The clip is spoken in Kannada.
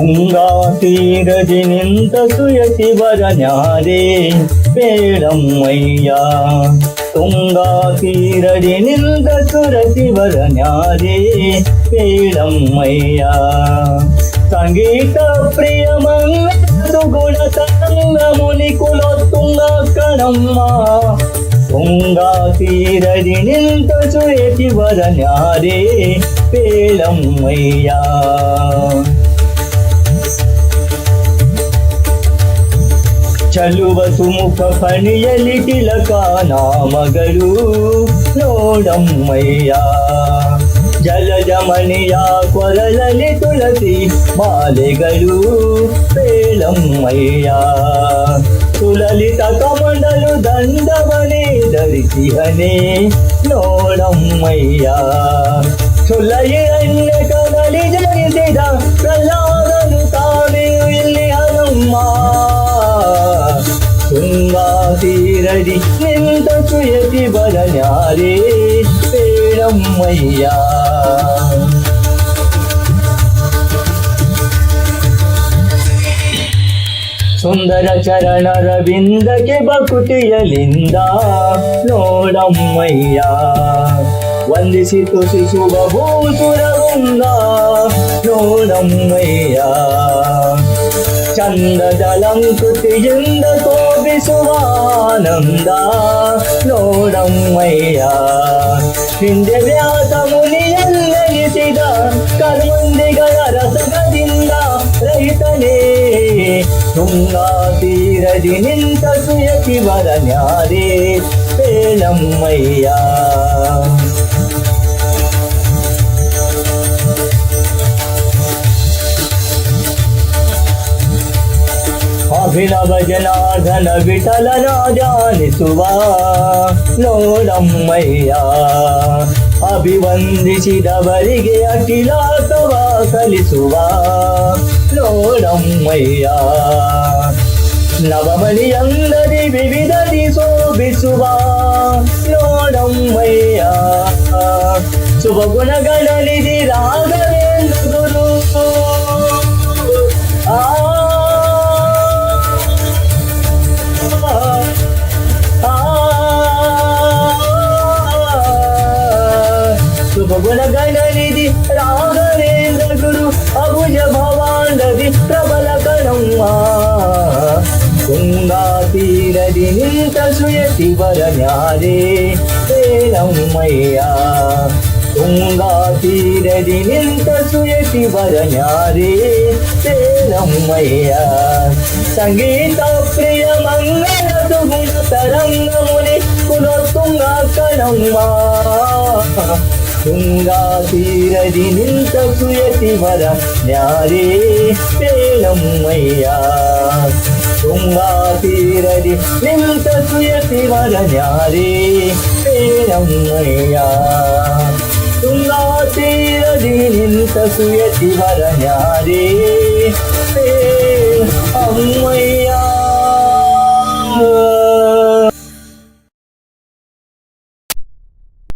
ತುಂಗಾ ತೀರದಿ ನಿಂತ ಸುಯತಿವರ ನ್ಯಾರೇ ಬೇಡಮ್ಮಯ್ಯ. ತುಂಗಾ ತೀರದಿ ನಿಂತ ಸುರತಿವರ ನ್ಯಾರೇ ಬೇಡಮ್ಮಯ್ಯ. ಸಂಗೀತ ಪ್ರಿಯ ಮಂಗದು ಗುಣ ತರಂಗ ಮುನಿ ಕುಲೋತ್ತುಂಗ ಕಣಮ್ಮ. ತುಂಗಾ ತೀರದಿ ನಿಂತ ಸುಯತಿವರ ನ್ಯಾರೇ ಬೇಡಮ್ಮಯ್ಯ. ಚಲುವ ಸುಮುಖ ಫಣಿಯಲಿ ತಿಲಕ ನಾಮಗಳು ನೋಡಮ್ಮಯ್ಯ. ಜಲಜಮಣಿಯ ಕೊರಳಲಿ ತುಳಸಿ ಮಾಲೆಗಳು ಬೇಳಮ್ಮಯ್ಯ. ಸುಲಲಿತ ಕಮಂಡಲು ದಂಡವನೇ ಧರಿಸಿಹನೇ ನೋಡಮ್ಮಯ್ಯ. ಸುಲಯಿರಣ್ಯ ಕದಲಿ ಜನಿಸಿದ ಪ್ರಹ್ಲಾದನು ತಾನೇ ಇಲ್ಲಿ ಹನುಮ. ತುಂಗಾ ತೀರದಿ ನಿಂತ ಸುಯತಿವರ ನ್ಯಾರೇ ಬೇಡಮ್ಮಯ್ಯ. ಸುಂದರ ಚರಣರ ಬಿಂದಕ್ಕೆ ಬಕುತಿಯಲಿಂದ ನೋಡಮ್ಮಯ್ಯ. ವಂದಿಸಿ ತುಸಿಸುವ ಭೂಸುರವೃಂದ ನೋಡಮ್ಮಯ್ಯ. ಚಂದದಲಂಕೃತಿಯಿಂದ ತೋಪಿಸುವ ಆನಂದ ನೋಡಮ್ಮಯ್ಯ. ಹಿಂದೆ ವ್ಯಾಸ ಮುನಿಯನ್ನೆನಿಸಿದ ಕರ್ಮಂದಿಗಳ ರಸಗದಿಂದ ರಹಿತನೇ. ತುಂಗಾ ತೀರದಿ ನಿಂತ ಸುಯತಿವರ ನ್ಯಾರೇ ಬೇಡಮ್ಮಯ್ಯ. ಅಭಿನವ ಜನಾರ್ದನ ವಿಠಲನ ಧ್ಯಾನಿಸುವ ನೋಡಮ್ಮಯ್ಯ. ಅಭಿವಂದಿಸಿದವರಿಗೆ ಅಖಿಲಾರ್ಥವ ಕಲಿಸುವ ನೋಡಮ್ಮಯ್ಯ. ನವಮಣಿಯಂದದಿ ವಿವಿಧದಿ ಶೋಭಿಸುವ ನೋಡಮ್ಮಯ್ಯ. ಶುಭ ಗುಣಗಳನಿಧಿ ರಾಘವೇಂದ್ರ ಗುರು. ಶುಭ ಗುಣಗಳನಿಧಿ ರಾಘವೇಂದ್ರ ಗುರು. ಅಭುಜ ಭವಾಂಡದಿ ಪ್ರಬಲ ಕಣಮ್ಮ. ತುಂಗಾ ತೀರದಿ ನಿಂತ ಸುಯತಿವರ ನ್ಯಾರೇ ಬೇಡಮ್ಮಯ್ಯ. ತುಂಗಾ ತೀರದಿ ನಿಂತ ಸುಯತಿವರ ನ್ಯಾರೇ ಬೇಡಮ್ಮಯ್ಯ. ಸಂಗೀತ ಪ್ರಿಯ ಮಂಗಳದು ಗುಣ ತರಂಗ ಮುನಿ ಕುಲೋತ್ತುಂಗ ಕಣಮ್ಮ. ತುಂಗಾ ತೀರದಿ ನಿಂತ ಸುಯತಿವರ ನ್ಯಾರೇ ಬೇಡಮ್ಮಯ್ಯ. ತುಂಗಾ ತೀರದಿ ನಿಂತ ಸುಯತಿವರ ನ್ಯಾರೇ ಬೇಡಮ್ಮಯ್ಯ. ತುಂಗಾ ತೀರದಿ ನಿಂತ ಸುಯತಿವರ ನ್ಯಾರೇ ಬೇಡಮ್ಮಯ್ಯ.